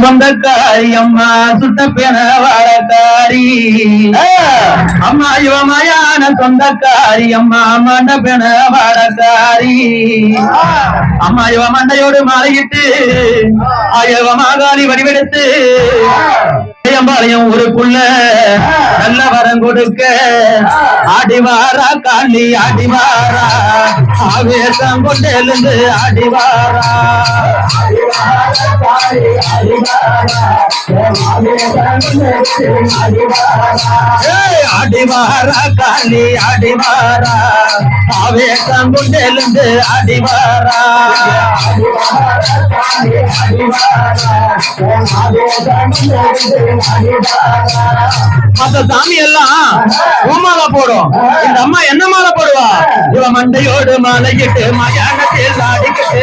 சொந்தக்காரி அம்மா சுட்ட பெண வாழக்காரி அம்மா இவமையான சொந்தக்காரி அம்மா மண்ட பெண வாழக்காரி அம்மா இவ மண்டையோடு மாலையிட்டு இவ மாகாளி வடிவெடுத்து பாளையம் ஊருக்குள்ள நல்ல வரம் கொடுக்க ஆடிவாரா காளி ஆடிவாரா ஆவேசம் கொண்டு எழுந்து ஆடிவாரா ஆடிவாரா காளி ஆடிவாரா ஆவேசம் கொண்டு எழுந்து ஆடிவாரா மத்த சாமி எல்லாம் பூமாலை போடும் இந்த அம்மா என்ன மாலை போடுவா இவ மண்டையோடு மாலையிட்டு மயானத்தில் ஆடிக்கிட்டு